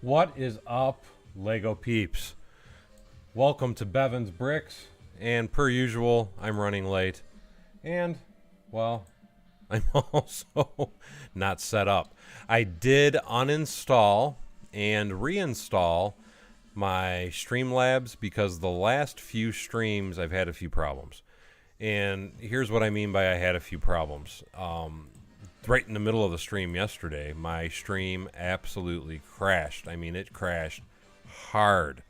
What is up, Lego peeps? Welcome to Bevan's Bricks, and per usual, I'm running late, and, well, I'm also not set up. I did uninstall and reinstall my Streamlabs because the last few streams I've had a few problems. And here's what I mean by I had a few problems. Right in the middle of the stream yesterday, my stream absolutely crashed. I mean, it crashed hard.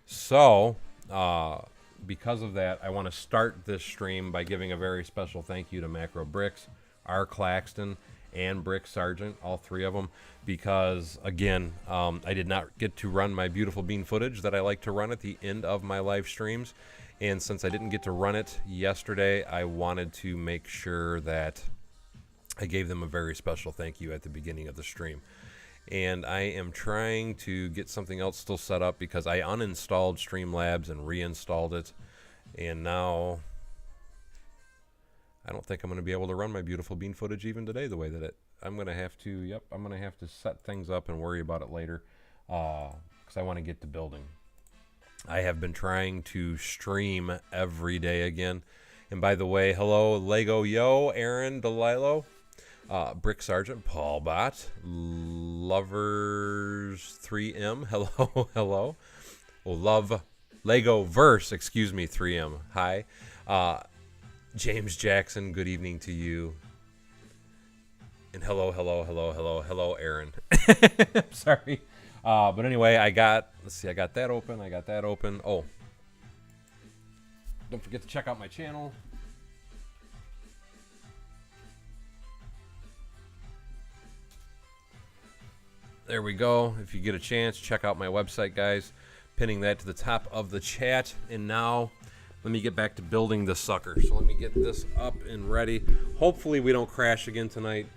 So, because of that, I want to start this stream by giving a very special thank you to Macro Bricks, R. Claxton, and Brick Sargent, all three of them, because, again, I did not get to run my beautiful bean footage that I like to run at the end of my live streams. And since I didn't get to run it yesterday, I wanted to make sure that I gave them a very special thank you at the beginning of the stream. And I am trying to get something else still set up because I uninstalled Streamlabs and reinstalled it. And now I don't think I'm going to be able to run my beautiful bean footage even today the way that I'm going to have to, I'm going to have to set things up and worry about it later because I want to get to building. I have been trying to stream every day again. And by the way, hello, Lego Yo, Aaron DeLilo. Brick Sergeant, Paul Bott, Lovers 3M, hello, hello. Oh, Love Lego Verse, excuse me, 3M, hi. James Jackson, good evening to you. And hello, hello, hello, hello, hello, Aaron. Sorry. But anyway, I got that open, Oh, don't forget to check out my channel. There we go. If you get a chance, check out my website, guys. Pinning that to the top of the chat. And now, let me get back to building this sucker. So let me get this up and ready. Hopefully we don't crash again tonight.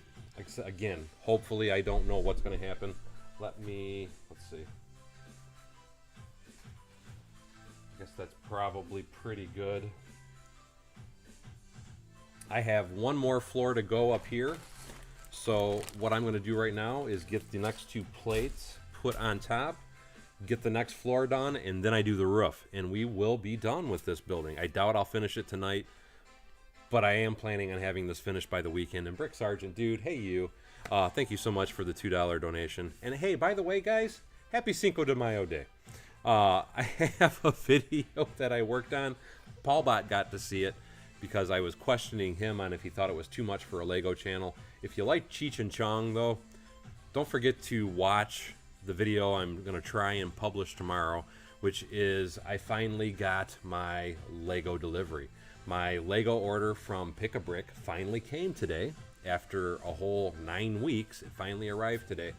Again, hopefully I don't know what's going to happen. Let's see. I guess that's probably pretty good. I have one more floor to go up here. So what I'm going to do right now is get the next two plates put on top, get the next floor done, and then I do the roof. And we will be done with this building. I doubt I'll finish it tonight, but I am planning on having this finished by the weekend. And Brick Sergeant, dude, hey you, thank you so much for the $2 donation. And hey, by the way, guys, happy Cinco de Mayo Day. I have a video that I worked on. Paul Bott got to see it because I was questioning him on if he thought it was too much for a Lego channel. If you like Cheech and Chong, though, don't forget to watch the video I'm going to try and publish tomorrow, which is I finally got my Lego delivery. My Lego order from Pick a Brick finally came today. After a whole 9 weeks, it finally arrived today.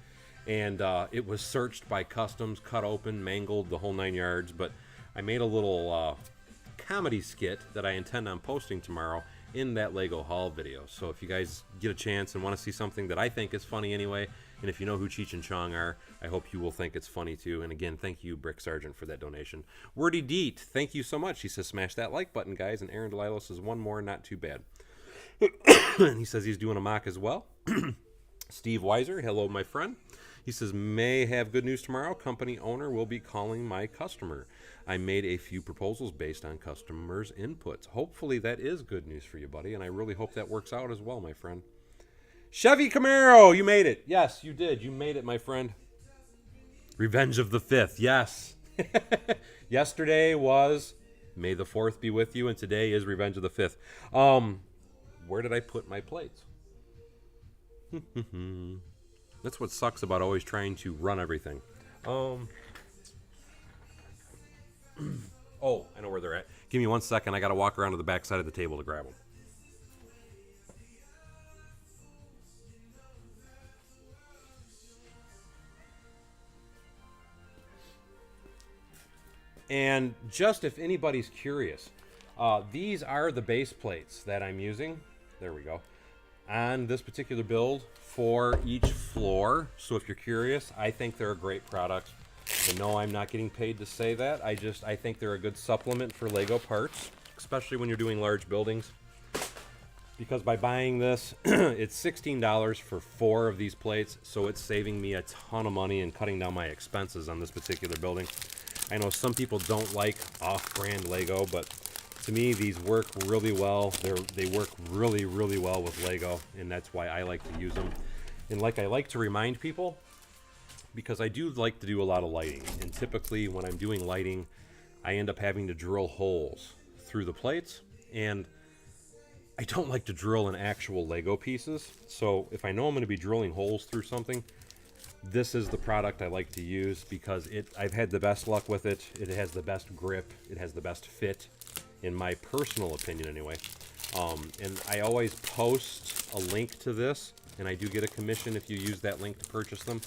And it was searched by customs, cut open, mangled, the whole 9 yards. But I made a little comedy skit that I intend on posting tomorrow in that Lego haul video. So if you guys get a chance and want to see something that I think is funny anyway, and if you know who Cheech and Chong are, I hope you will think it's funny too. And again, thank you, Brick Sergeant, for that donation. Wordy Deet, thank you so much. He says, smash that like button, guys. And Aaron DeLilo says, one more, not too bad. And he says he's doing a mock as well. Steve Weiser, hello, my friend. He says, may have good news tomorrow. Company owner will be calling my customer. I made a few proposals based on customers' inputs. Hopefully that is good news for you, buddy, and I really hope that works out as well, my friend. Chevy Camaro, you made it. Yes, you did. You made it, my friend. Revenge of the 5th, yes. Yesterday was May the 4th be with you, and today is Revenge of the 5th. Where did I put my plates? That's what sucks about always trying to run everything. Oh, I know where they're at. Give me 1 second. I got to walk around to the back side of the table to grab them. And just if anybody's curious, these are the base plates that I'm using. There we go. On this particular build for each floor. So if you're curious, I think they're a great product. I know I'm not getting paid to say that. I think they're a good supplement for Lego parts, especially when you're doing large buildings. because by buying this, it's $16 for 4 of these plates, so it's saving me a ton of money and cutting down my expenses on this particular building. I know some people don't like off-brand Lego, but to me, these work really well. They work really, really well with Lego, and that's why I like to use them. And like I like to remind people, because I do like to do a lot of lighting, and typically when I'm doing lighting, I end up having to drill holes through the plates, and I don't like to drill in actual Lego pieces. So if I know I'm going to be drilling holes through something, this is the product I like to use because I've had the best luck with it. It has the best grip. It has the best fit, in my personal opinion anyway. And I always post a link to this, and I do get a commission if you use that link to purchase them,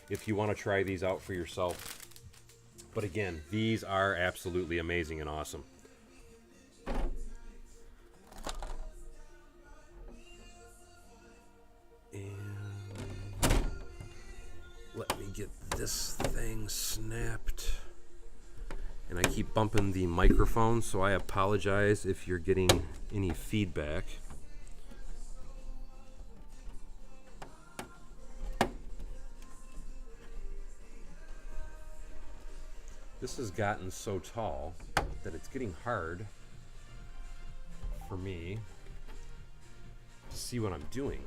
if you want to try these out for yourself. But again, these are absolutely amazing and awesome. Let me get this thing snapped. And I keep bumping the microphone, so I apologize if you're getting any feedback. This has gotten so tall that it's getting hard for me to see what I'm doing.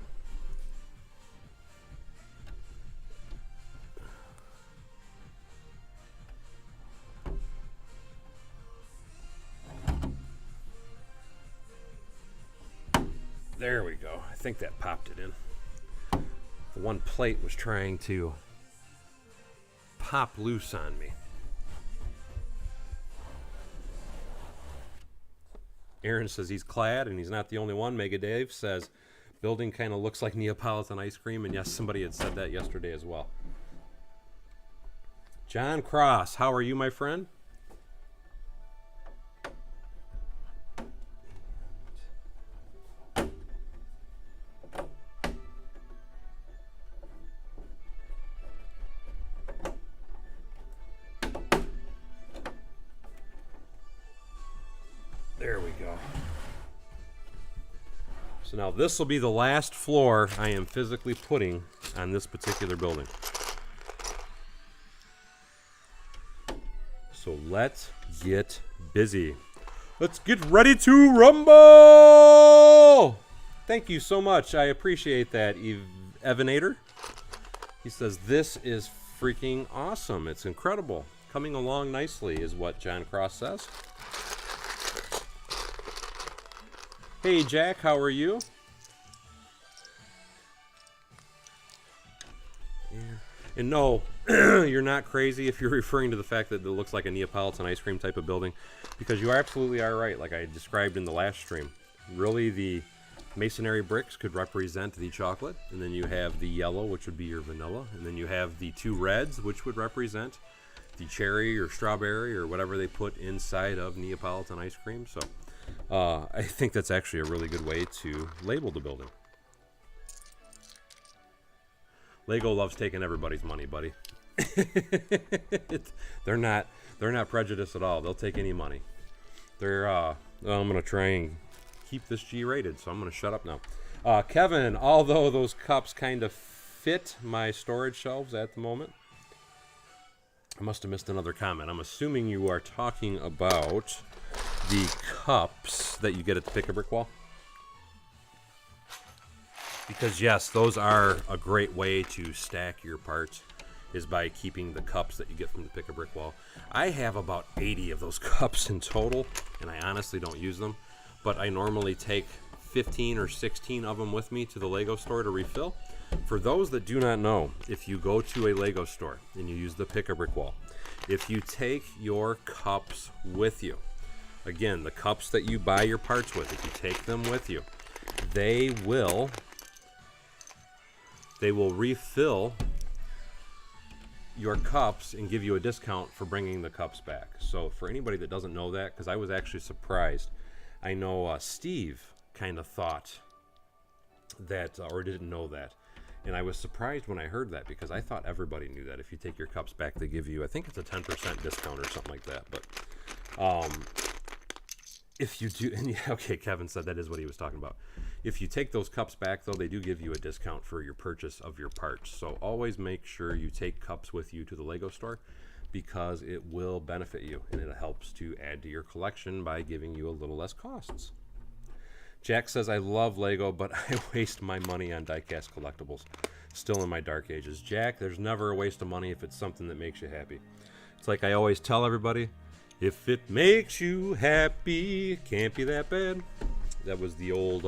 There we go. I think that popped it in. The one plate was trying to pop loose on me. Aaron says he's clad, and he's not the only one. Mega Dave says building kind of looks like Neapolitan ice cream, and yes, somebody had said that yesterday as well. John Cross, how are you, my friend? There we go. So now this will be the last floor I am physically putting on this particular building. So let's get busy. Let's get ready to rumble! Thank you so much. I appreciate that, Evanator. He says, this is freaking awesome. It's incredible. Coming along nicely is what John Cross says. Hey Jack, how are you? Yeah. And no, you're not crazy if you're referring to the fact that it looks like a Neapolitan ice cream type of building, because you absolutely are right, like I described in the last stream. Really, the masonry bricks could represent the chocolate, and then you have the yellow, which would be your vanilla, and then you have the 2 reds, which would represent the cherry or strawberry or whatever they put inside of Neapolitan ice cream. So I think that's actually a really good way to label the building. Lego loves taking everybody's money, buddy. They're not prejudiced at all. They'll take any money. I'm gonna try and keep this G rated, so I'm gonna shut up now. Kevin, although those cups kind of fit my storage shelves at the moment, I must have missed another comment. I'm assuming you are talking about the cups that you get at the Pick-a-Brick Wall. Because yes, those are a great way to stack your parts, is by keeping the cups that you get from the Pick-a-Brick Wall. I have about 80 of those cups in total, and I honestly don't use them, but I normally take 15 or 16 of them with me to the Lego store to refill. For those that do not know, if you go to a Lego store and you use the Pick-a-Brick Wall, if you take your cups with you, again, the cups that you buy your parts with, if you take them with you, they will refill your cups and give you a discount for bringing the cups back. So for anybody that doesn't know that, because I was actually surprised, I know Steve kind of thought that, or didn't know that, and I was surprised when I heard that, because I thought everybody knew that if you take your cups back, they give you, I think it's a 10% discount or something like that. But If you do, and yeah, okay, Kevin said that is what he was talking about. If you take those cups back, though, they do give you a discount for your purchase of your parts. So always make sure you take cups with you to the Lego store because it will benefit you and it helps to add to your collection by giving you a little less costs. Jack says, I love Lego, but I waste my money on die-cast collectibles. Still in my dark ages. Jack, there's never a waste of money if it's something that makes you happy. It's like I always tell everybody, if it makes you happy, it can't be that bad. That was the old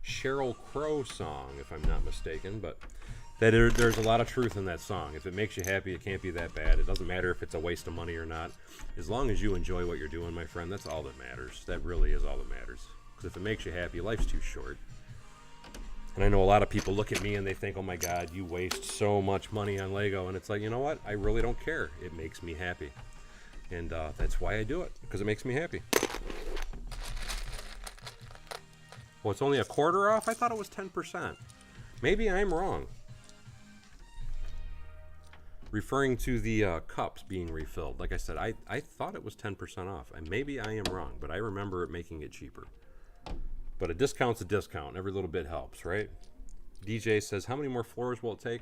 Sheryl Crow song, if I'm not mistaken. But there's a lot of truth in that song. If it makes you happy, it can't be that bad. It doesn't matter if it's a waste of money or not. As long as you enjoy what you're doing, my friend, that's all that matters. That really is all that matters. Because if it makes you happy, life's too short. And I know a lot of people look at me and they think, oh my God, you waste so much money on Lego. And it's like, you know what? I really don't care. It makes me happy. And that's why I do it, because it makes me happy. Well, it's only a quarter off? I thought it was 10%. Maybe I'm wrong. Referring to the cups being refilled. Like I said, I thought it was 10% off. And maybe I am wrong, but I remember it making it cheaper. But a discount's a discount. Every little bit helps, right? DJ says, how many more floors will it take?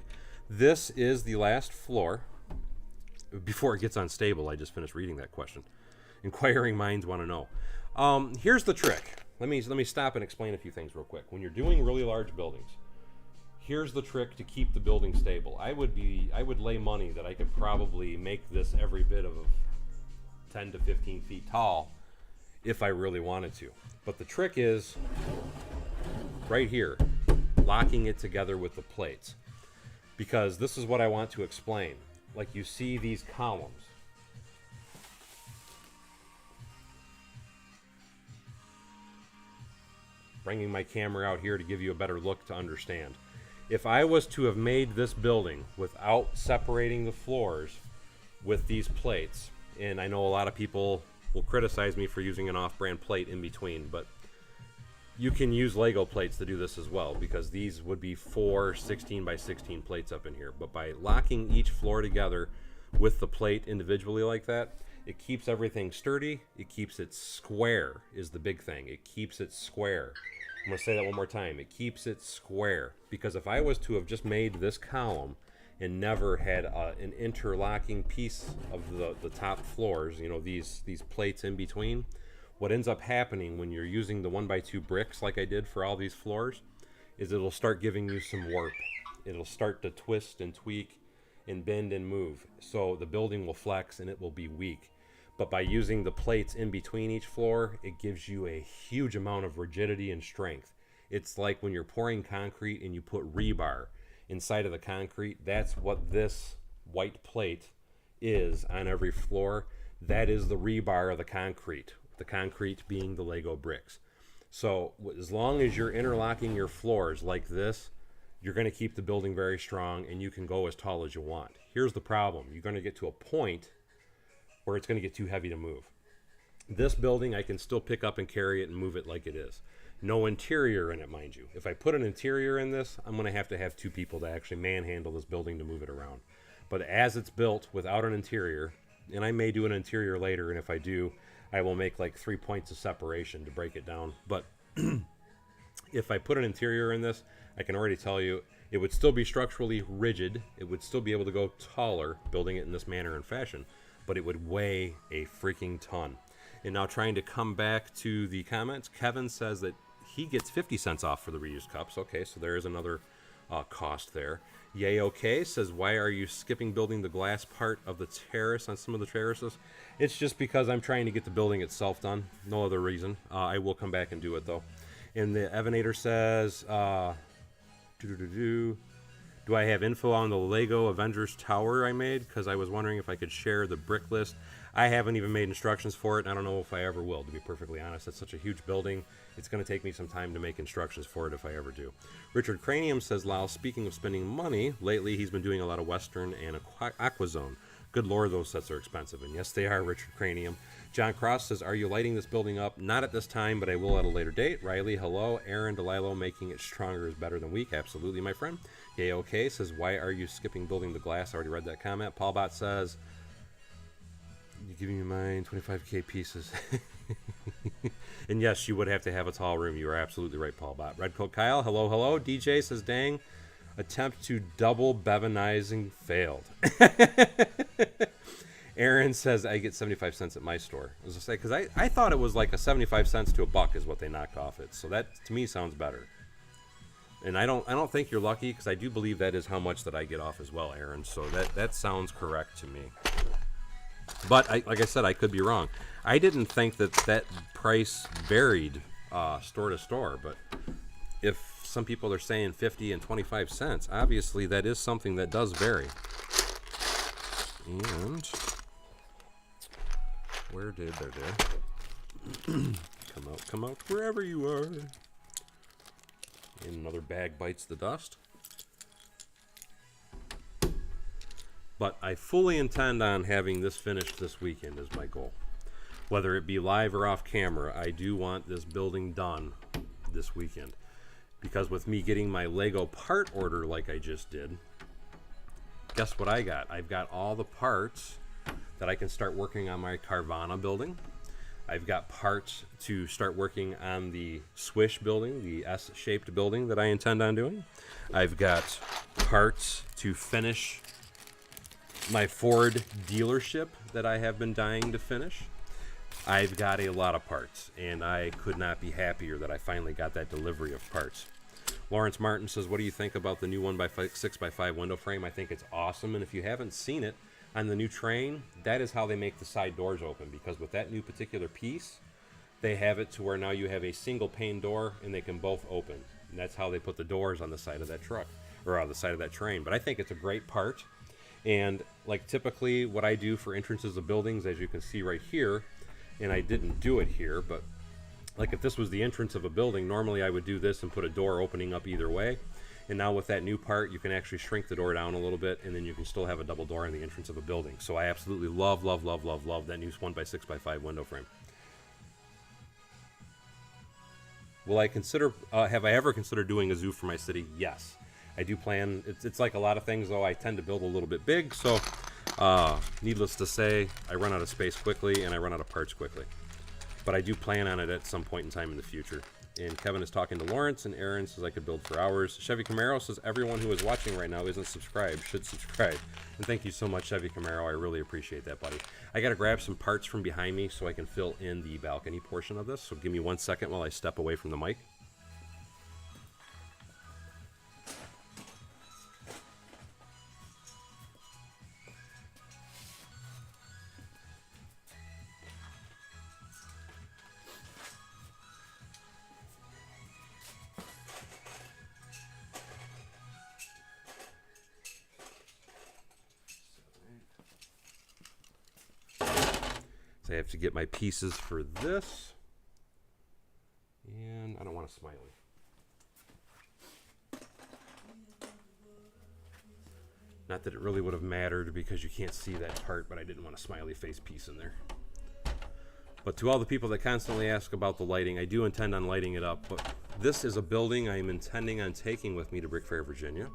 This is the last floor. Before it gets unstable, I just finished reading that question. Inquiring minds want to know. Here's the trick. Let me stop and explain a few things real quick. When you're doing really large buildings, here's the trick to keep the building stable. I would lay money that I could probably make this every bit of 10 to 15 feet tall if I really wanted to. But the trick is right here, locking it together with the plates. Because this is what I want to explain. Like you see these columns. Bringing my camera out here to give you a better look to understand. If I was to have made this building without separating the floors with these plates, and I know a lot of people will criticize me for using an off-brand plate in between, but you can use Lego plates to do this as well, because these would be 4 16 by 16 plates up in here. But by locking each floor together with the plate individually like that, it keeps everything sturdy. It keeps it square is the big thing. It keeps it square. I'm going to say that one more time. It keeps it square. Because if I was to have just made this column and never had an interlocking piece of the top floors, you know, these plates in between, what ends up happening when you're using the 1x2 bricks like I did for all these floors is it'll start giving you some warp. It'll start to twist and tweak and bend and move. So the building will flex and it will be weak. But by using the plates in between each floor, it gives you a huge amount of rigidity and strength. It's like when you're pouring concrete and you put rebar inside of the concrete. That's what this white plate is on every floor. That is the rebar of the concrete being the Lego bricks. So as long as you're interlocking your floors like this, you're going to keep the building very strong and you can go as tall as you want. Here's the problem. You're going to get to a point where it's going to get too heavy to move. This building, I can still pick up and carry it and move it like it is. No interior in it, mind you. If I put an interior in this, I'm going to have 2 people to actually manhandle this building to move it around. But as it's built without an interior, and I may do an interior later, and if I do, I will make like 3 points of separation to break it down. But if I put an interior in this, I can already tell you it would still be structurally rigid. It would still be able to go taller, building it in this manner and fashion, but it would weigh a freaking ton. And now trying to come back to the comments, Kevin says that he gets 50 cents off for the reused cups. Okay, so there is another cost there. Yay, okay, says, why are you skipping building the glass part of the terrace on some of the terraces? It's just because I'm trying to get the building itself done. No other reason. I will come back and do it, though. And the Evanator says, do I have info on the Lego Avengers Tower I made? Because I was wondering if I could share the brick list. I haven't even made instructions for it, and I don't know if I ever will, to be perfectly honest. It's such a huge building. It's going to take me some time to make instructions for it if I ever do. Richard Cranium says, Lyle, speaking of spending money, lately he's been doing a lot of Western and Aquazone. Good Lord, those sets are expensive. And yes, they are, Richard Cranium. John Cross says, are you lighting this building up? Not at this time, but I will at a later date. Riley, hello. Aaron DeLilo, making it stronger is better than weak. Absolutely, my friend. Yay, okay, says, why are you skipping building the glass? I already read that comment. Paul Bot says, You give me mine, 25K pieces. And yes, you would have to have a tall room. You are absolutely right, Paul Bot. Red Coat Kyle, hello, hello. DJ says, dang, attempt to double Bevanizing failed. Aaron says, I get 75 cents at my store. I was just say, because I thought it was like a 75 cents to a buck is what they knocked off it. So that, to me, sounds better. And I don't think you're lucky, because I do believe that is how much that I get off as well, Aaron. So that sounds correct to me. But like I said, I could be wrong. I didn't think that price varied store to store. But if some people are saying 50 and 25 cents, obviously that is something that does vary. And where did come out wherever you are. And another bag bites the dust. But I fully intend on having this finished this weekend is my goal. Whether it be live or off camera, I do want this building done this weekend. Because with me getting my Lego part order like I just did, guess what I got? I've got all the parts that I can start working on my Carvana building. I've got parts to start working on the Swish building, the S-shaped building that I intend on doing. I've got parts to finish my Ford dealership that I have been dying to finish. I've got a lot of parts, and I could not be happier that I finally got that delivery of parts. Lawrence Martin says, what do you think about the new 1x6x5 window frame? I think it's awesome, and if you haven't seen it, on the new train, that is how they make the side doors open, because with that new particular piece, they have it to where now you have a single pane door and they can both open. And that's how they put the doors on the side of that truck, or on the side of that train. But I think it's a great part. And like typically what I do for entrances of buildings, as you can see right here, and I didn't do it here, but like if this was the entrance of a building, normally I would do this and put a door opening up either way. And now with that new part, you can actually shrink the door down a little bit, and then you can still have a double door in the entrance of a building. So I absolutely love that new 1x6x5 window frame. Will I consider, have I ever considered doing a zoo for my city? Yes. I do plan, it's like a lot of things though, I tend to build a little bit big, so needless to say, I run out of space quickly and I run out of parts quickly. But I do plan on it at some point in time in the future. And Kevin is talking to Lawrence, and Aaron says I could build for hours. Chevy Camaro says everyone who is watching right now isn't subscribed should subscribe. And thank you so much, Chevy Camaro. I really appreciate that, buddy. I got to grab some parts from behind me so I can fill in the balcony portion of this. So give me 1 second while I step away from the mic. I have to get my pieces for this, and I don't want a smiley. Not that it really would have mattered because you can't see that part, but I didn't want a smiley face piece in there. But to all the people that constantly ask about the lighting, I do intend on lighting it up, but this is a building I am intending on taking with me to Brick Fair, Virginia,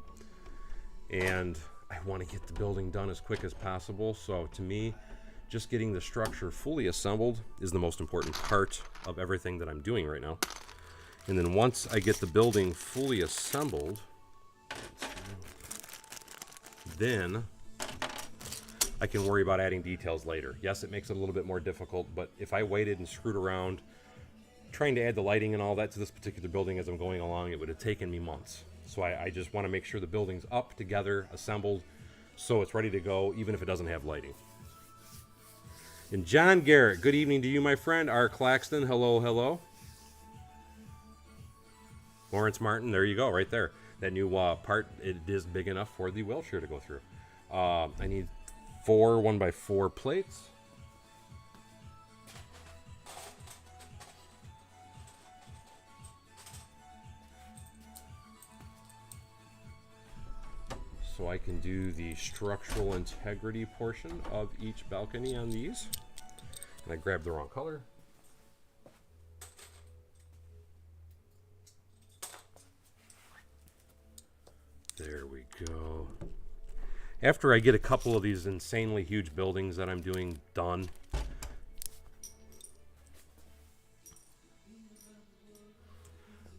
and I want to get the building done as quick as possible. So to me, just getting the structure fully assembled is the most important part of everything that I'm doing right now. And then once I get the building fully assembled, then I can worry about adding details later. Yes, it makes it a little bit more difficult, but if I waited and screwed around trying to add the lighting and all that to this particular building as I'm going along, it would have taken me months. So I just want to make sure the building's up, together, assembled, so it's ready to go, even if it doesn't have lighting. And John Garrett, good evening to you, my friend. R. Claxton, hello, hello. Lawrence Martin, there you go, right there. That new part, it is big enough for the wheelchair to go through. I need 4 1x4 plates. So I can do the structural integrity portion of each balcony on these. And I grabbed the wrong color. There we go. After I get a couple of these insanely huge buildings that I'm doing done,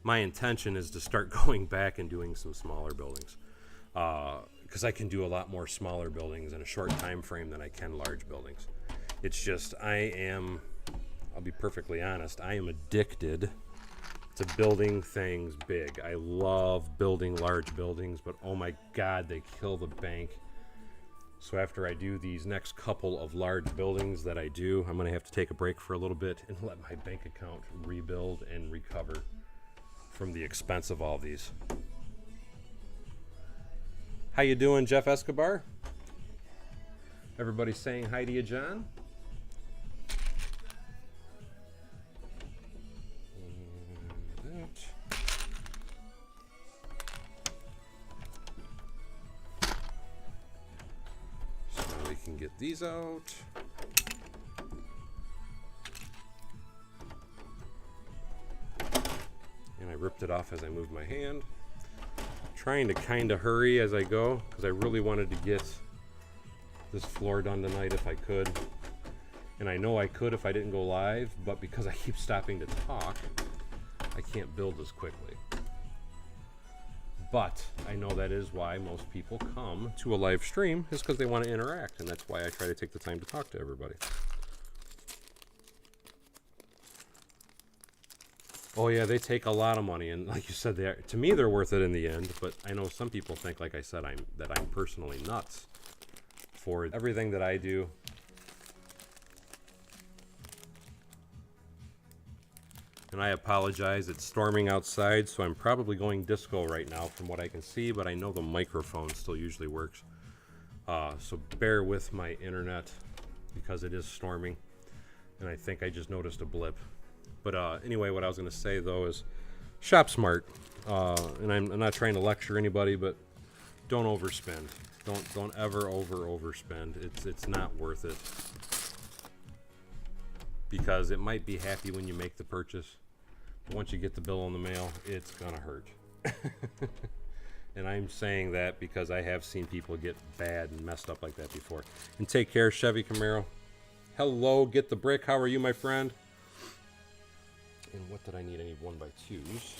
my intention is to start going back and doing some smaller buildings, because I can do a lot more smaller buildings in a short time frame than I can large buildings. It's just I'll be perfectly honest, I am addicted to building things big. I love building large buildings, but oh my God, they kill the bank. So after I do these next couple of large buildings that I do, I'm gonna have to take a break for a little bit and let my bank account rebuild and recover from the expense of all these. How you doing, Jeff Escobar? Everybody saying hi to you, John? Get these out. And I ripped it off as I moved my hand. Trying to kind of hurry as I go because I really wanted to get this floor done tonight if I could. And I know I could if I didn't go live, but because I keep stopping to talk, I can't build as quickly. But I know that is why most people come to a live stream, is because they want to interact, and that's why I try to take the time to talk to everybody. Oh yeah, they take a lot of money, and like you said, to me they're worth it in the end. But I know some people think, like I said, I'm personally nuts for everything that I do. And I apologize, it's storming outside, so I'm probably going disco right now from what I can see, but I know the microphone still usually works. So bear with my internet because it is storming, and I think I just noticed a blip. But anyway, what I was going to say though is shop smart. And I'm not trying to lecture anybody, but don't overspend. Don't ever overspend. It's not worth it. Because it might be happy when you make the purchase, but once you get the bill in the mail, it's gonna hurt. And I'm saying that because I have seen people get bad and messed up like that before. And take care, Chevy Camaro. Hello, get the brick. How are you, my friend? And what did I need? I need 1x2s.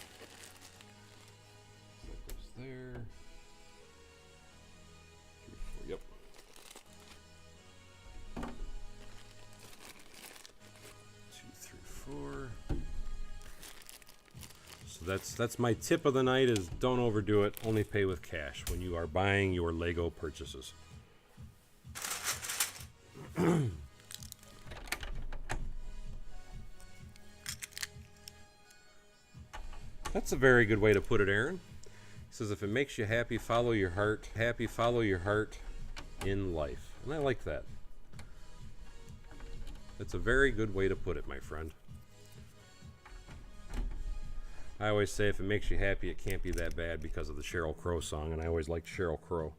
That goes there. 3, 4, yep. So that's my tip of the night is don't overdo it. Only pay with cash when you are buying your Lego purchases. That's a very good way to put it, Aaron. He says if it makes you happy, follow your heart. Happy, follow your heart in life. And I like that. That's a very good way to put it, my friend. I always say if it makes you happy, it can't be that bad because of the Sheryl Crow song, and I always liked Sheryl Crow.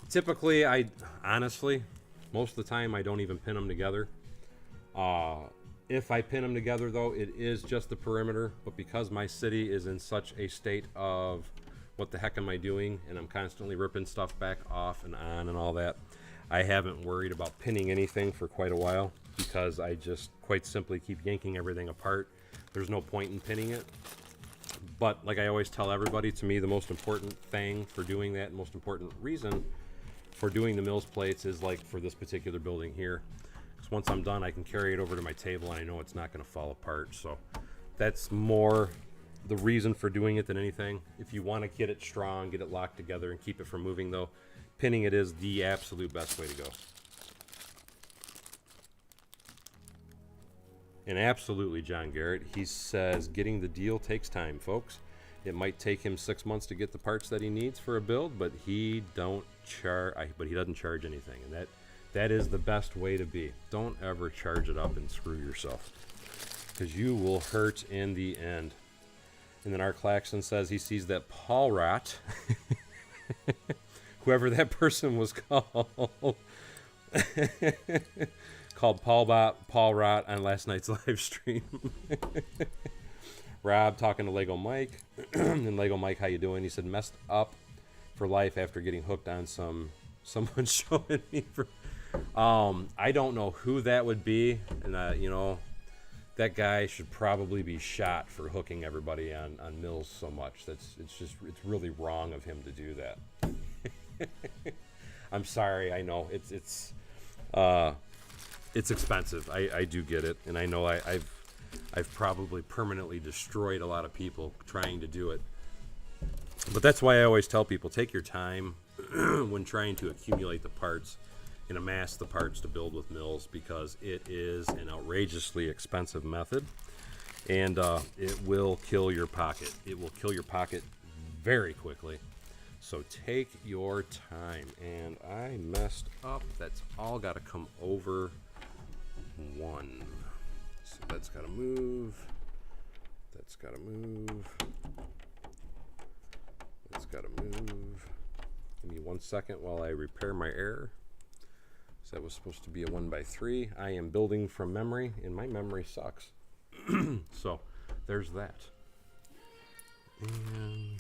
Typically, honestly, most of the time, I don't even pin them together. If I pin them together, though, it is just the perimeter. But because my city is in such a state of what the heck am I doing, and I'm constantly ripping stuff back off and on and all that, I haven't worried about pinning anything for quite a while because I just quite simply keep yanking everything apart. There's no point in pinning it. But like I always tell everybody, to me, the most important thing for doing that, most important reason for doing the Mills plates is like for this particular building here. Because once I'm done, I can carry it over to my table and I know it's not going to fall apart. So that's more the reason for doing it than anything. If you want to get it strong, get it locked together and keep it from moving though, pinning it is the absolute best way to go. And absolutely, John Garrett, he says getting the deal takes time, folks. It might take him 6 months to get the parts that he needs for a build, but he doesn't charge anything, and that is the best way to be. Don't ever charge it up and screw yourself, because you will hurt in the end. And then our Claxton says he sees that Paul Rot, whoever that person was called, called Paul Rot on last night's live stream. Rob talking to Lego Mike. And Lego Mike, how you doing? He said, messed up for life after getting hooked on someone showing me. I don't know who that would be, and you know, that guy should probably be shot for hooking everybody on Mills so much. It's really wrong of him to do that. I'm sorry. I know it's expensive. I do get it, and I know I've probably permanently destroyed a lot of people trying to do it. But that's why I always tell people, take your time when trying to accumulate the parts and amass the parts to build with mills, because it is an outrageously expensive method, and it will kill your pocket. It will kill your pocket very quickly. So take your time. And I messed up. That's all got to come over one. So that's got to move. That's got to move. That's got to move. Give me 1 second while I repair my error. So that was supposed to be a 1x3. I am building from memory, and my memory sucks. So there's that. And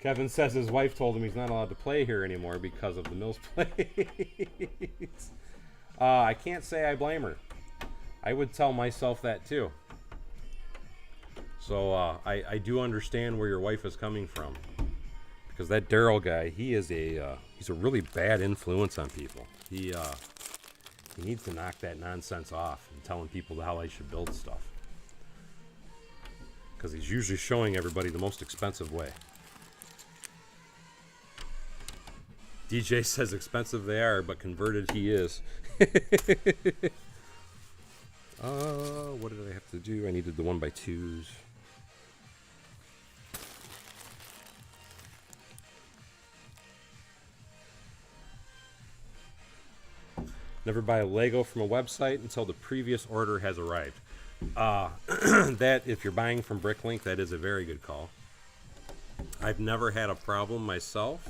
Kevin says his wife told him he's not allowed to play here anymore because of the Mills plates. I can't say I blame her. I would tell myself that too. So I do understand where your wife is coming from, because that Daryl guy, he's a really bad influence on people. He needs to knock that nonsense off and telling people how they should build stuff, because he's usually showing everybody the most expensive way. DJ says expensive they are, but converted he is. What did I have to do? I needed the 1x2s. Never buy a Lego from a website until the previous order has arrived. That, if you're buying from Bricklink, that is a very good call. I've never had a problem myself,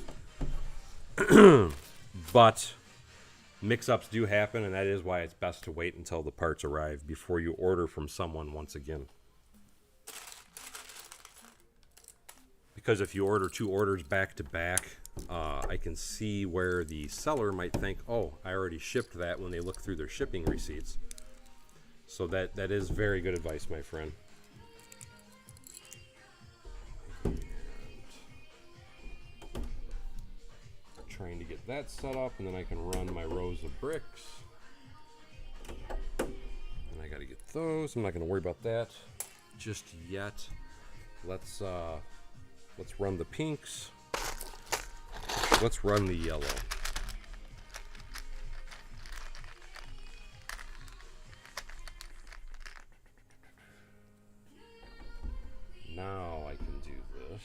but mix-ups do happen, and that is why it's best to wait until the parts arrive before you order from someone once again. Because if you order 2 orders back to back, I can see where the seller might think, oh, I already shipped that, when they look through their shipping receipts. So that is very good advice, my friend. And trying to get that set up, and then I can run my rows of bricks. And I got to get those. I'm not going to worry about that just yet. Let's run the pinks. Let's run the yellow. Now I can do this.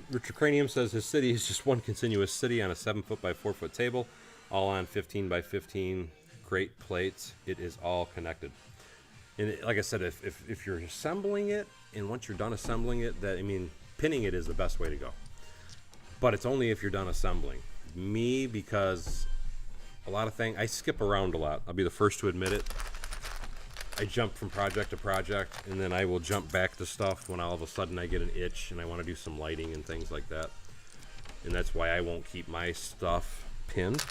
Richard Cranium says his city is just one continuous city on a 7-foot by 4-foot table, all on 15 by 15 great plates. It is all connected. And like I said, if you're assembling it, and once you're done assembling it, pinning it is the best way to go. But it's only if you're done assembling. Me, because a lot of things, I skip around a lot. I'll be the first to admit it. I jump from project to project, and then I will jump back to stuff when all of a sudden I get an itch and I want to do some lighting and things like that. And that's why I won't keep my stuff pinned.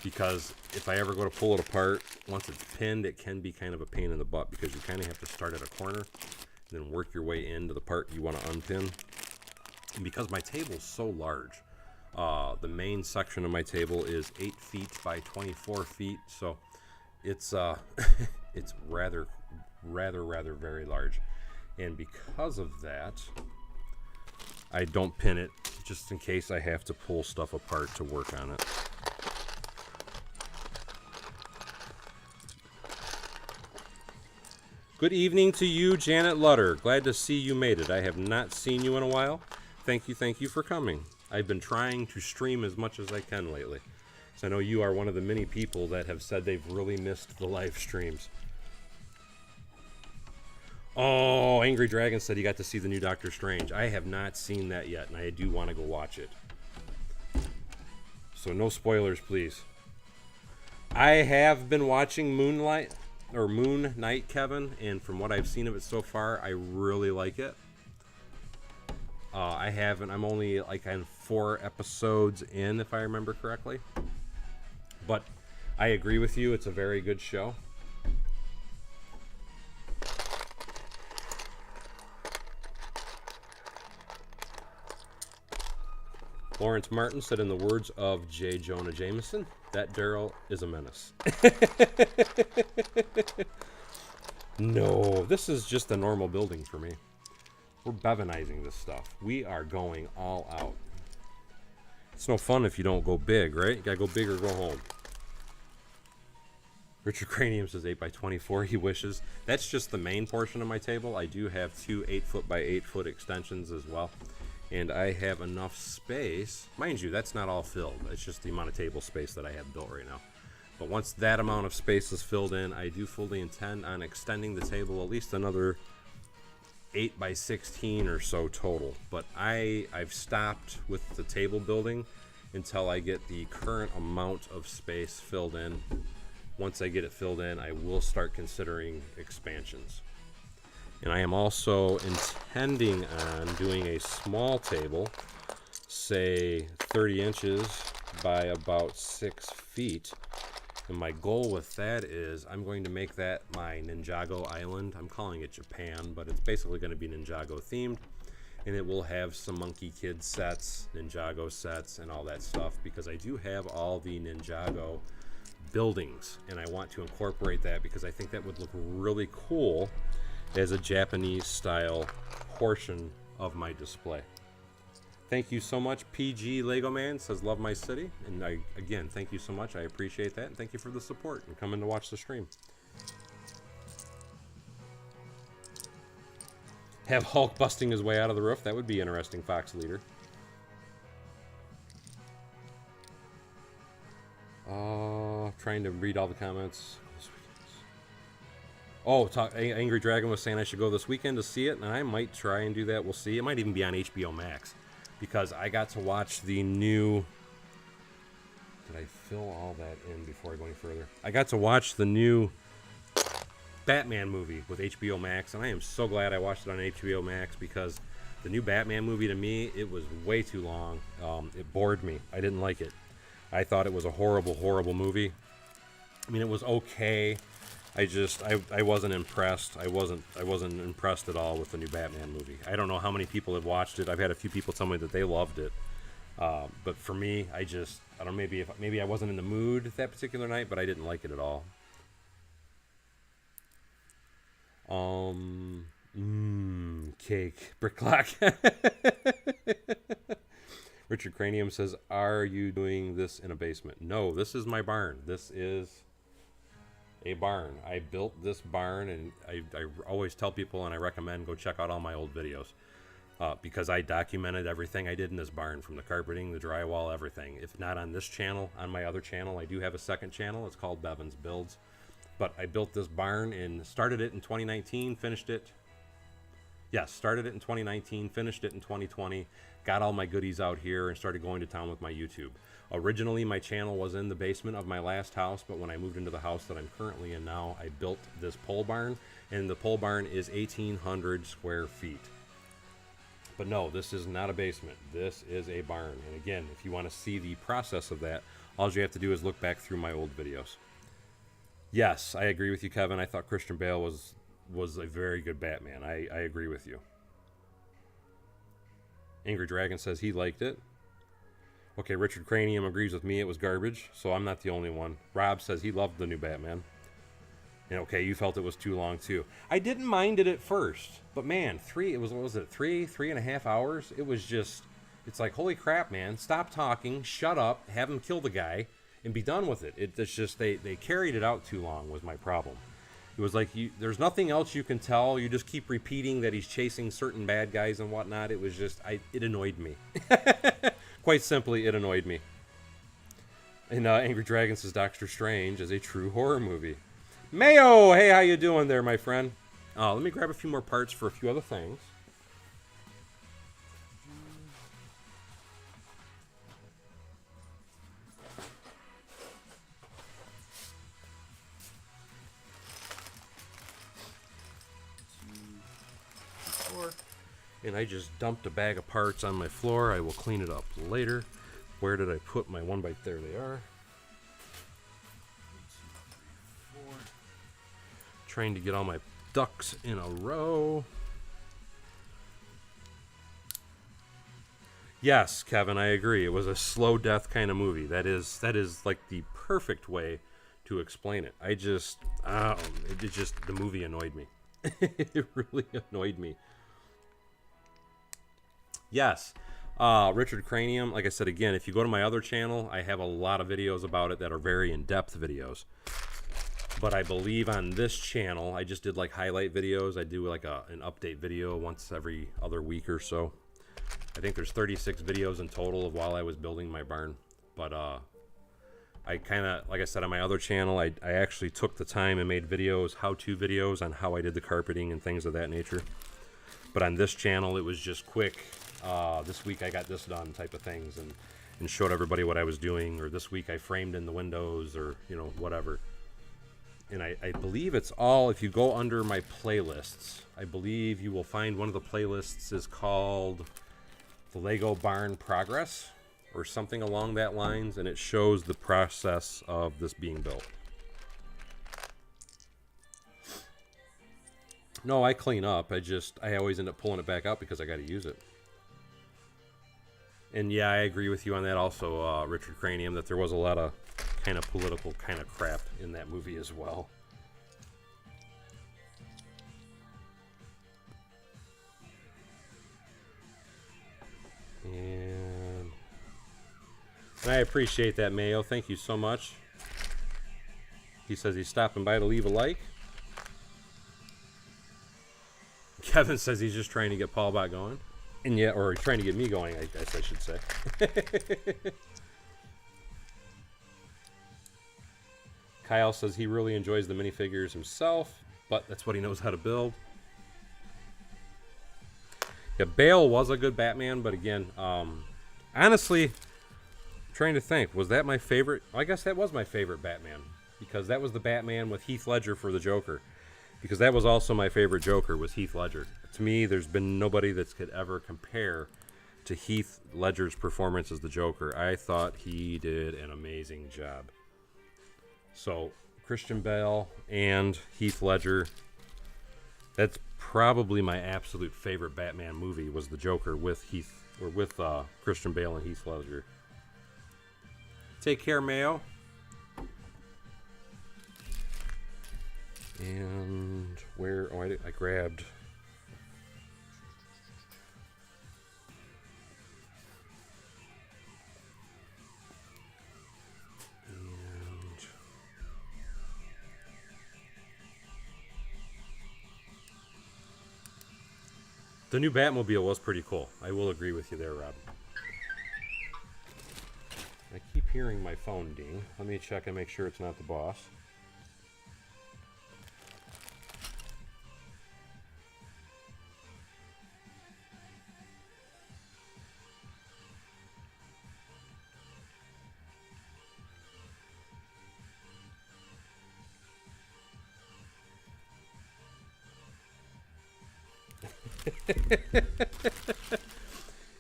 Because if I ever go to pull it apart, once it's pinned, it can be kind of a pain in the butt, because you kind of have to start at a corner and then work your way into the part you want to unpin. And because my table is so large, the main section of my table is 8 feet by 24 feet, so it's it's rather very large. And because of that, I don't pin it, just in case I have to pull stuff apart to work on it. Good evening to you, Janet Lutter. Glad to see you made it. I have not seen you in a while. Thank you for coming. I've been trying to stream as much as I can lately. So I know you are one of the many people that have said they've really missed the live streams. Oh, Angry Dragon said he got to see the new Doctor Strange. I have not seen that yet, and I do want to go watch it. So no spoilers, please. I have been watching Moon Knight, Kevin, and from what I've seen of it so far, I really like it. I'm only like on 4 episodes in, if I remember correctly. But I agree with you, it's a very good show. Lawrence Martin said, in the words of J. Jonah Jameson, that Daryl is a menace. No, this is just a normal building for me. We're Bevanizing this stuff. We are going all out. It's no fun if you don't go big, right? You gotta go big or go home. Richard Cranium says 8x24, he wishes. That's just the main portion of my table. I do have 2 8-foot by 8-foot extensions as well. And I have enough space. Mind you, that's not all filled. It's just the amount of table space that I have built right now. But once that amount of space is filled in, I do fully intend on extending the table at least another 8x16 or so total. But I've stopped with the table building until I get the current amount of space filled in. Once I get it filled in, I will start considering expansions. And I am also intending on doing a small table, say 30 inches by about 6 feet. And my goal with that is I'm going to make that my Ninjago island. I'm calling it Japan, but it's basically going to be Ninjago themed. And it will have some Monkey Kid sets, Ninjago sets, and all that stuff, because I do have all the Ninjago buildings. And I want to incorporate that because I think that would look really cool as a Japanese style portion of my display. Thank you so much. PG Lego Man says love my city, and again thank you so much. I appreciate that, and thank you for the support and coming to watch the stream. Have Hulk busting his way out of the roof. That would be interesting, Fox Leader. Trying to read all the comments. Oh, Angry Dragon was saying I should go this weekend to see it, and I might try and do that. We'll see. It might even be on HBO Max, because I got to watch the new... Did I fill all that in before I go any further? I got to watch the new Batman movie with HBO Max, and I am so glad I watched it on HBO Max, because the new Batman movie, to me, it was way too long. It bored me. I didn't like it. I thought it was a horrible, horrible movie. I mean, it was okay. I wasn't impressed. I wasn't impressed at all with the new Batman movie. I don't know how many people have watched it. I've had a few people tell me that they loved it. But for me, I don't know, maybe I wasn't in the mood that particular night, but I didn't like it at all. Cake. Brick clock. Richard Cranium says, are you doing this in a basement? No, this is my barn. This is a barn. I built this barn, and I always tell people, and I recommend go check out all my old videos, because I documented everything I did in this barn, from the carpeting, the drywall, everything. If not on this channel, on my other channel, I do have a second channel. It's called Bevan's Builds. But I built this barn and started it in 2019, finished it. Yes, started it in 2019, finished it in 2020, got all my goodies out here, and started going to town with my YouTube. Originally, my channel was in the basement of my last house, but when I moved into the house that I'm currently in now, I built this pole barn, and the pole barn is 1,800 square feet. But no, this is not a basement. This is a barn. And again, if you want to see the process of that, all you have to do is look back through my old videos. Yes, I agree with you, Kevin. I thought Christian Bale was a very good Batman. I agree with you. Angry Dragon says he liked it. Okay, Richard Cranium agrees with me. It was garbage, so I'm not the only one. Rob says he loved the new Batman. And okay, you felt it was too long too. I didn't mind it at first, but man, what was it, 3.5 hours? It was just, it's like, holy crap, man, stop talking, shut up, have him kill the guy, and be done with it. It's just, they carried it out too long was my problem. It was like, there's nothing else you can tell. You just keep repeating that he's chasing certain bad guys and whatnot. It was just, it annoyed me. Quite simply, it annoyed me. And Angry Dragon says Doctor Strange is a true horror movie. Mayo, hey, how you doing there, my friend? Let me grab a few more parts for a few other things. And I just dumped a bag of parts on my floor. I will clean it up later. Where did I put my 1x? There they are. 1, 2, 3, 4. Trying to get all my ducks in a row. Yes, Kevin, I agree. It was a slow death kind of movie. That is like the perfect way to explain it. It just the movie annoyed me. It really annoyed me. Yes. Richard Cranium, like I said again, if you go to my other channel, I have a lot of videos about it that are very in-depth videos. But I believe on this channel, I just did like highlight videos. I do like an update video once every other week or so. I think there's 36 videos in total of while I was building my barn. But I kind of, like I said, on my other channel, I actually took the time and made videos, how-to videos on how I did the carpeting and things of that nature. But on this channel, it was just quick. This week I got this done type of things and showed everybody what I was doing. Or this week I framed in the windows or, whatever. And I believe it's all, if you go under my playlists, I believe you will find one of the playlists is called the Lego Barn Progress or something along that lines. And it shows the process of this being built. No, I clean up. I always end up pulling it back out because I got to use it. And yeah, I agree with you on that also, Richard Cranium, that there was a lot of kind of political kind of crap in that movie as well. And I appreciate that, Mayo. Thank you so much. He says he's stopping by to leave a like. Kevin says he's just trying to get Paul back going. And yeah, or trying to get me going, I guess I should say. Kyle says he really enjoys the minifigures himself, but that's what he knows how to build. Yeah, Bale was a good Batman, but again, honestly, I'm trying to think, was that my favorite? I guess that was my favorite Batman, because that was the Batman with Heath Ledger for the Joker. Because that was also my favorite Joker, was Heath Ledger. To me, there's been nobody that could ever compare to Heath Ledger's performance as the Joker. I thought he did an amazing job. So, Christian Bale and Heath Ledger, that's probably my absolute favorite Batman movie, was the Joker with Christian Bale and Heath Ledger. Take care, Mayo. And where? Oh, I grabbed. And the new Batmobile was pretty cool. I will agree with you there, Rob. I keep hearing my phone ding. Let me check and make sure it's not the boss.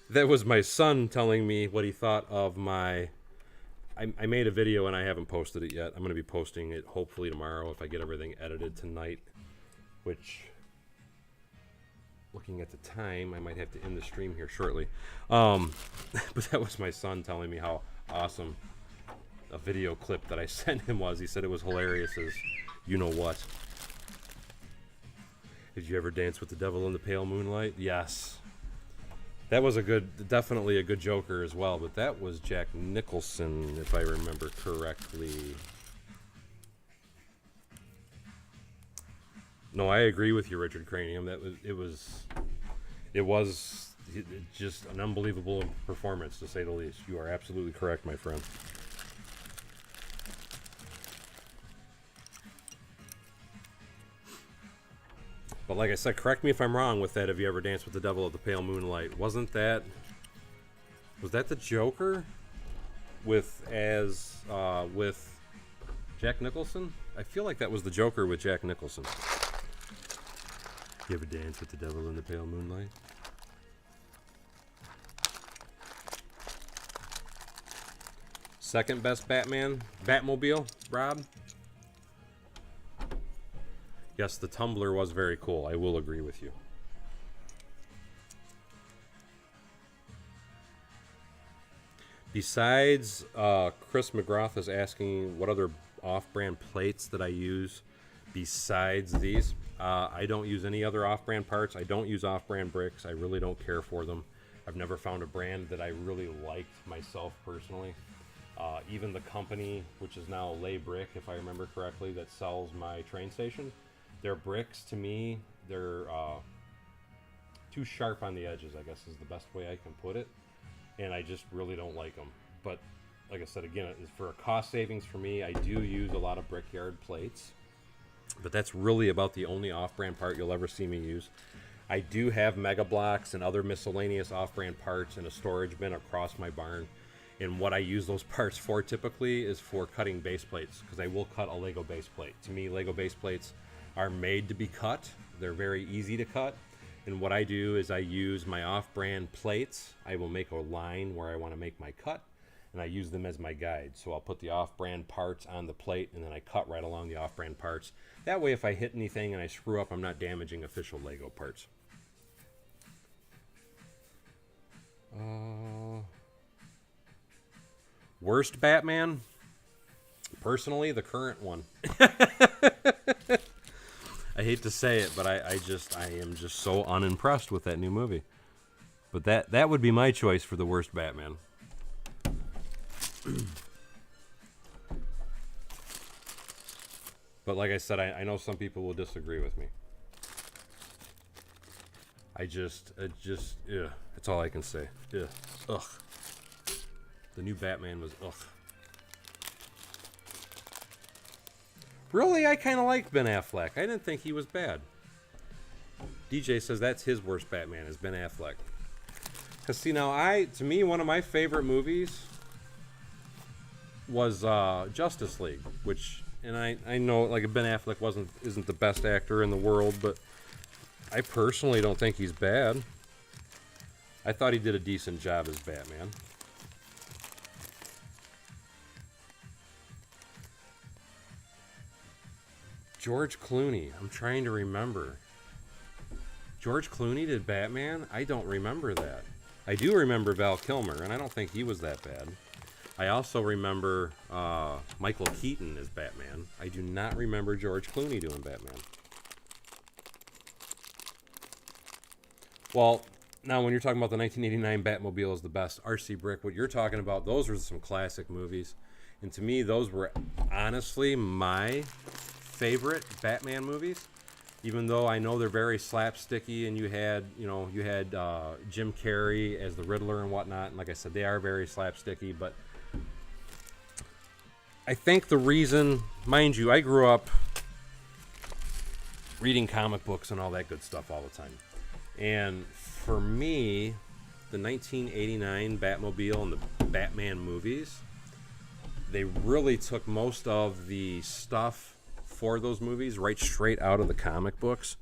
That was my son telling me what he thought of my... I made a video and I haven't posted it yet. I'm going to be posting it hopefully tomorrow if I get everything edited tonight. Which, looking at the time, I might have to end the stream here shortly. But that was my son telling me how awesome a video clip that I sent him was. He said it was hilarious as you know what. Did you ever dance with the devil in the pale moonlight? Yes. That was definitely a good Joker as well, but that was Jack Nicholson, if I remember correctly. No, I agree with you, Richard Cranium. It was just an unbelievable performance, to say the least. You are absolutely correct, my friend. But like I said, correct me if I'm wrong with that. Have you ever danced with the devil of the pale moonlight? Was that the Joker with Jack Nicholson? I feel like that was the Joker with Jack Nicholson. You ever dance with the devil in the pale moonlight? Second best Batmobile, Rob? Yes, the tumbler was very cool. I will agree with you. Besides, Chris McGrath is asking what other off-brand plates that I use besides these. I don't use any other off-brand parts. I don't use off-brand bricks. I really don't care for them. I've never found a brand that I really liked myself personally. Even the company, which is now Lay Brick, if I remember correctly, that sells my train station, their bricks, to me, they're too sharp on the edges, I guess is the best way I can put it. And I just really don't like them. But like I said, again, for a cost savings for me, I do use a lot of Brickyard plates. But that's really about the only off-brand part you'll ever see me use. I do have Mega Blocks and other miscellaneous off-brand parts in a storage bin across my barn. And what I use those parts for typically is for cutting base plates, because I will cut a Lego base plate. To me, Lego base plates are made to be cut. They're very easy to cut. And what I do is I use my off-brand plates. I will make a line where I want to make my cut, and I use them as my guide. So I'll put the off-brand parts on the plate, and then I cut right along the off-brand parts. That way, if I hit anything and I screw up, I'm not damaging official Lego parts. Worst Batman? Personally, the current one. I hate to say it, but I am just so unimpressed with that new movie. But that would be my choice for the worst Batman. But like I said, I know some people will disagree with me. That's all I can say. Ugh. The new Batman was ugh. Really, I kind of like Ben Affleck. I didn't think he was bad. DJ says that's his worst Batman is Ben Affleck. Cause see now, to me one of my favorite movies was Justice League, and I know like Ben Affleck isn't the best actor in the world, but I personally don't think he's bad. I thought he did a decent job as Batman. George Clooney. I'm trying to remember. George Clooney did Batman? I don't remember that. I do remember Val Kilmer, and I don't think he was that bad. I also remember Michael Keaton as Batman. I do not remember George Clooney doing Batman. Well, now when you're talking about the 1989 Batmobile is the best, RC Brick, what you're talking about, those were some classic movies. And to me, those were honestly my favorite Batman movies, even though I know they're very slapsticky, and you had Jim Carrey as the Riddler and whatnot, and like I said, they are very slapsticky, but I think the reason, mind you, I grew up reading comic books and all that good stuff all the time, and for me, the 1989 Batmobile and the Batman movies, they really took most of the stuff for those movies right straight out of the comic books.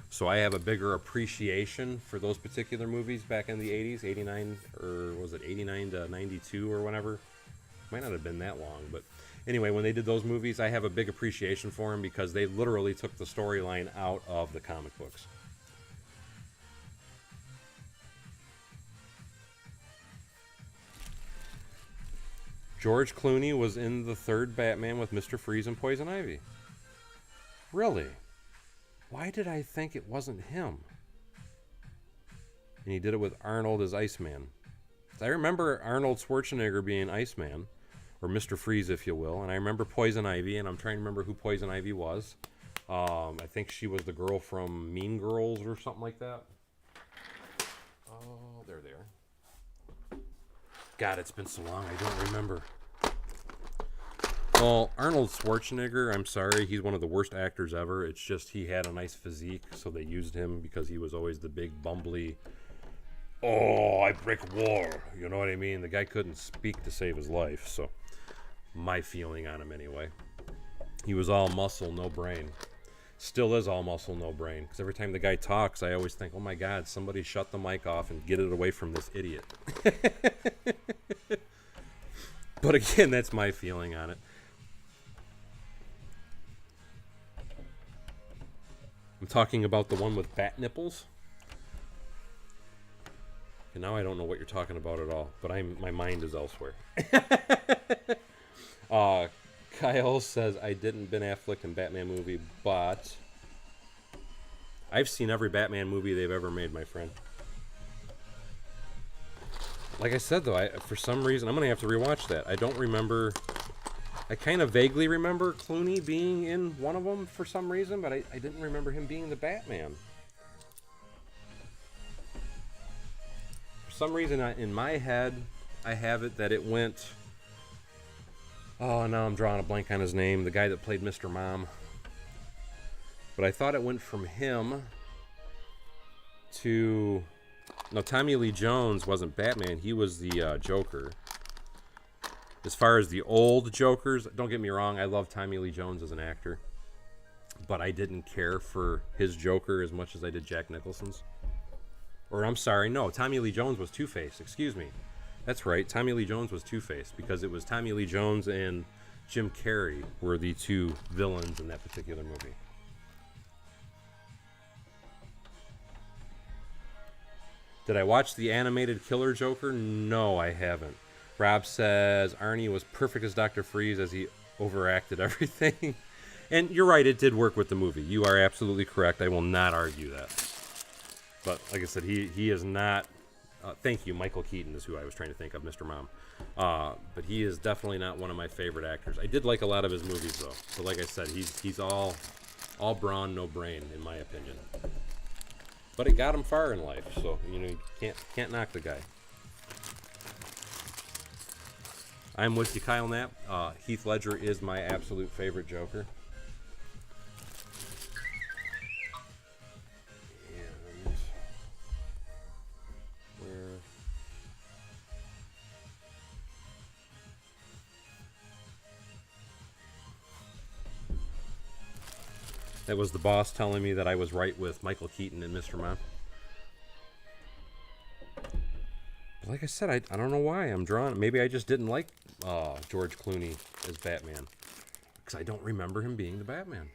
So I have a bigger appreciation for those particular movies back in the 80s, 89, or was it 89 to 92 or whatever? Might not have been that long, but anyway, when they did those movies, I have a big appreciation for them because they literally took the storyline out of the comic books. George Clooney was in the third Batman with Mr. Freeze and Poison Ivy. Really? Why did I think it wasn't him? And he did it with Arnold as Iceman. I remember Arnold Schwarzenegger being Iceman, or Mr. Freeze, if you will, and I remember Poison Ivy, and I'm trying to remember who Poison Ivy was. I think she was the girl from Mean Girls or something like that. Oh, there they are. God, it's been so long, I don't remember. Well, Arnold Schwarzenegger, I'm sorry, he's one of the worst actors ever. It's just he had a nice physique, so they used him because he was always the big bumbly, oh, I break wall. You know what I mean? The guy couldn't speak to save his life, so my feeling on him anyway. He was all muscle, no brain. Still is all muscle, no brain. Because every time the guy talks, I always think, oh my God, somebody shut the mic off and get it away from this idiot. But again, that's my feeling on it. I'm talking about the one with bat nipples. And now I don't know what you're talking about at all, but my mind is elsewhere. Kyle says, I didn't Ben Affleck in Batman movie, but I've seen every Batman movie they've ever made, my friend. Like I said, though, for some reason, I'm going to have to rewatch that. I don't remember. I kind of vaguely remember Clooney being in one of them for some reason, but I didn't remember him being the Batman. For some reason, in my head, I have it that it went... Oh, now I'm drawing a blank on his name. The guy that played Mr. Mom. But I thought it went from him to... No, Tommy Lee Jones wasn't Batman. He was the Joker. As far as the old Jokers, don't get me wrong, I love Tommy Lee Jones as an actor. But I didn't care for his Joker as much as I did Jack Nicholson's. Or I'm sorry, no, Tommy Lee Jones was Two-Face, excuse me. That's right, Tommy Lee Jones was Two-Face because it was Tommy Lee Jones and Jim Carrey were the two villains in that particular movie. Did I watch the animated Killer Joker? No, I haven't. Rob says Arnie was perfect as Dr. Freeze as he overacted everything. And you're right, it did work with the movie. You are absolutely correct. I will not argue that. But like I said, he is not... thank you, Michael Keaton is who I was trying to think of, Mr. Mom. But he is definitely not one of my favorite actors. I did like a lot of his movies, though. But like I said, he's all brawn, no brain, in my opinion. But it got him far in life, so you can't knock the guy. I'm with you, Kyle Knapp. Heath Ledger is my absolute favorite Joker. And where? That was the boss telling me that I was right with Michael Keaton and Mr. Mom. But like I said, I don't know why I'm drawn. Maybe I just didn't like George Clooney as Batman. Because I don't remember him being the Batman.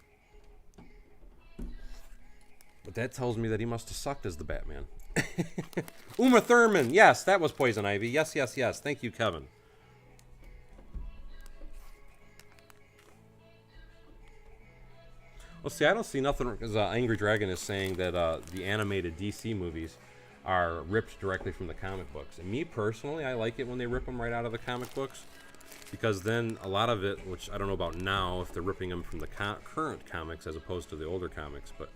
But that tells me that he must have sucked as the Batman. Uma Thurman. Yes, that was Poison Ivy. Yes, yes, yes. Thank you, Kevin. Well, see, I don't see nothing, because Angry Dragon is saying that the animated DC movies are ripped directly from the comic books. And me personally, I like it when they rip them right out of the comic books, because then a lot of it, which I don't know about now, if they're ripping them from the current comics as opposed to the older comics, but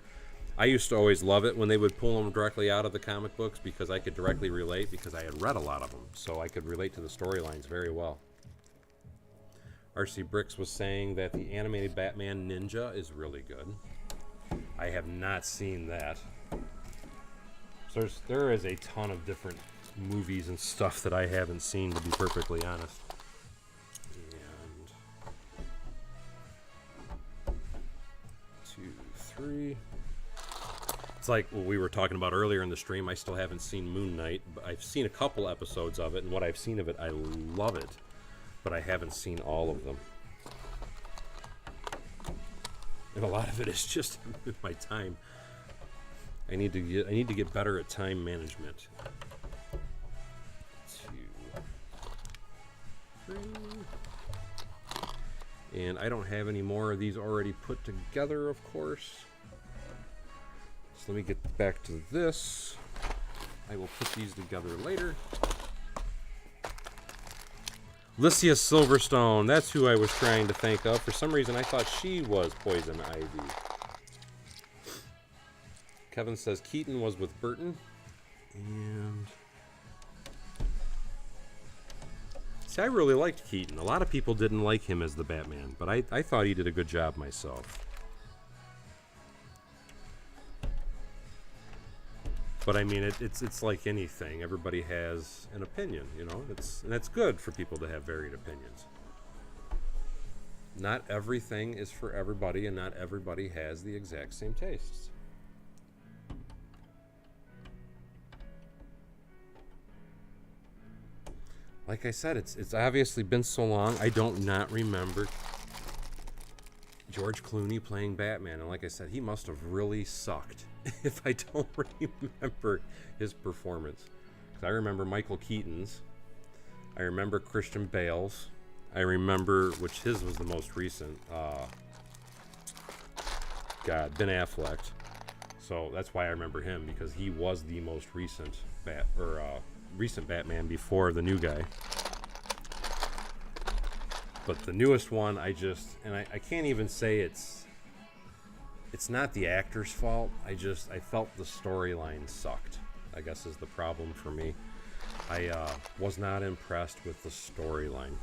I used to always love it when they would pull them directly out of the comic books because I could directly relate, because I had read a lot of them, so I could relate to the storylines very well. RC Bricks was saying that the animated Batman Ninja is really good. I have not seen that. So there is a ton of different movies and stuff that I haven't seen, to be perfectly honest. And 2, 3. It's like what we were talking about earlier in the stream. I still haven't seen Moon Knight, but I've seen a couple episodes of it, and what I've seen of it, I love it. But I haven't seen all of them. And a lot of it is just with my time. I need to get better at time management. 2, 3. And I don't have any more of these already put together, of course. So let me get back to this. I will put these together later. Lycia Silverstone, that's who I was trying to think of. For some reason, I thought she was Poison Ivy. Kevin says Keaton was with Burton. And See, I really liked Keaton. A lot of people didn't like him as the Batman, but I thought he did a good job myself. But I mean, it's like anything. Everybody has an opinion, you know. And it's good for people to have varied opinions. Not everything is for everybody, and not everybody has the exact same tastes. Like I said, it's obviously been so long. I don't not remember George Clooney playing Batman, and like I said, he must have really sucked if I don't remember his performance. Because I remember Michael Keaton's, I remember Christian Bale's, I remember, which his was the most recent, Ben Affleck. So that's why I remember him, because he was the most recent recent Batman before the new guy. But the newest one, I can't even say it's not the actor's fault. I felt the storyline sucked, I guess is the problem for me. I was not impressed with the storyline.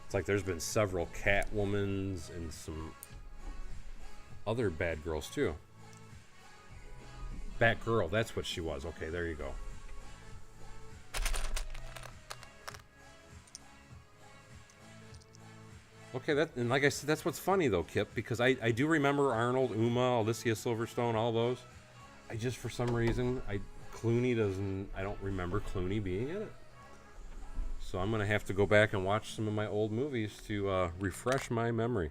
It's like there's been several Catwomans and some other bad girls too. Batgirl, that's what she was. Okay, there you go. Okay, and like I said, that's what's funny though, Kip, because I do remember Arnold, Uma, Alicia Silverstone, all those. I just, for some reason, I don't remember Clooney being in it. So I'm going to have to go back and watch some of my old movies to refresh my memory.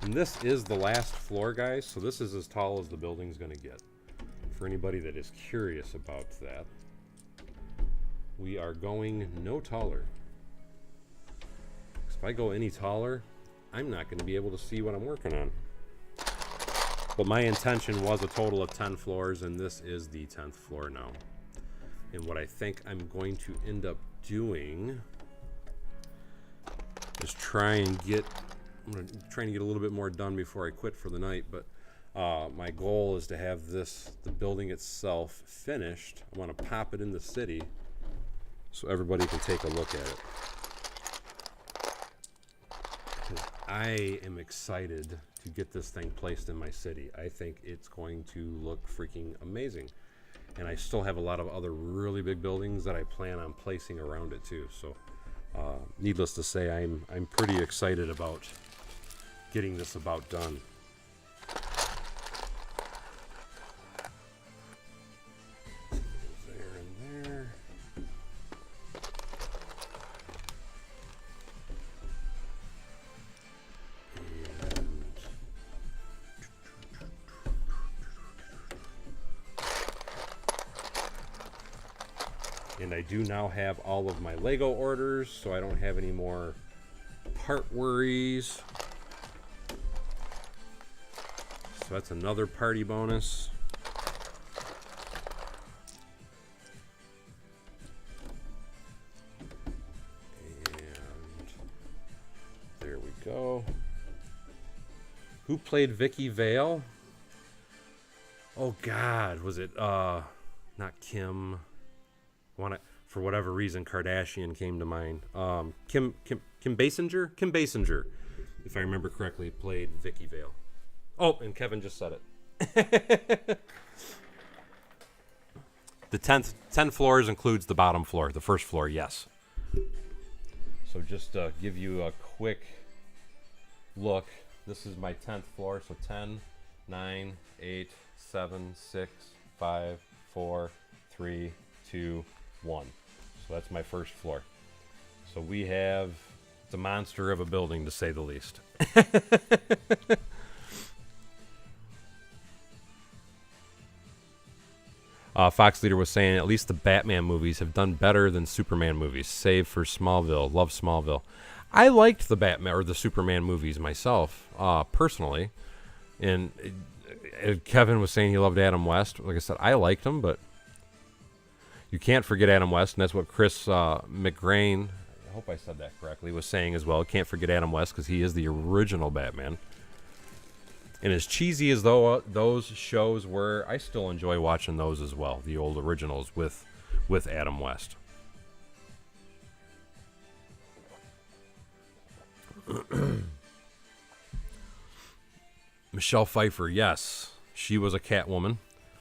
And this is the last floor, guys, so this is as tall as the building's going to get. For anybody that is curious about that, we are going no taller. If I go any taller, I'm not going to be able to see what I'm working on. But my intention was a total of 10 floors, and this is the 10th floor now. And what I think I'm going to end up doing is I'm going to try and get a little bit more done before I quit for the night. But my goal is to have the building itself finished. I want to pop it in the city so everybody can take a look at it. Because I am excited to get this thing placed in my city. I think it's going to look freaking amazing. And I still have a lot of other really big buildings that I plan on placing around it too. So, needless to say, I'm pretty excited about getting this about done. There and there. And I do now have all of my Lego orders, so I don't have any more part worries. So that's another party bonus. And there we go. Who played Vicky Vale? Oh God, was it not Kim? For whatever reason, Kardashian came to mind. Kim Basinger? Kim Basinger, if I remember correctly, played Vicky Vale. Oh, and Kevin just said it. The 10 floors includes the bottom floor. The first floor, yes. So just give you a quick look. This is my 10th floor. So 10, 9, 8, 7, 6, 5, 4, 3, 2, 1. So that's my first floor. So it's a monster of a building, to say the least. Fox Leader was saying at least the Batman movies have done better than Superman movies, save for Smallville. Love Smallville. I liked the Batman or the Superman movies myself, personally. And Kevin was saying he loved Adam West. Like I said, I liked him, but you can't forget Adam West, and that's what Chris McGrain, I hope I said that correctly, was saying as well. Can't forget Adam West because he is the original Batman. And as cheesy as though those shows were, I still enjoy watching those as well. The old originals with Adam West. Michelle Pfeiffer, yes, she was a Catwoman.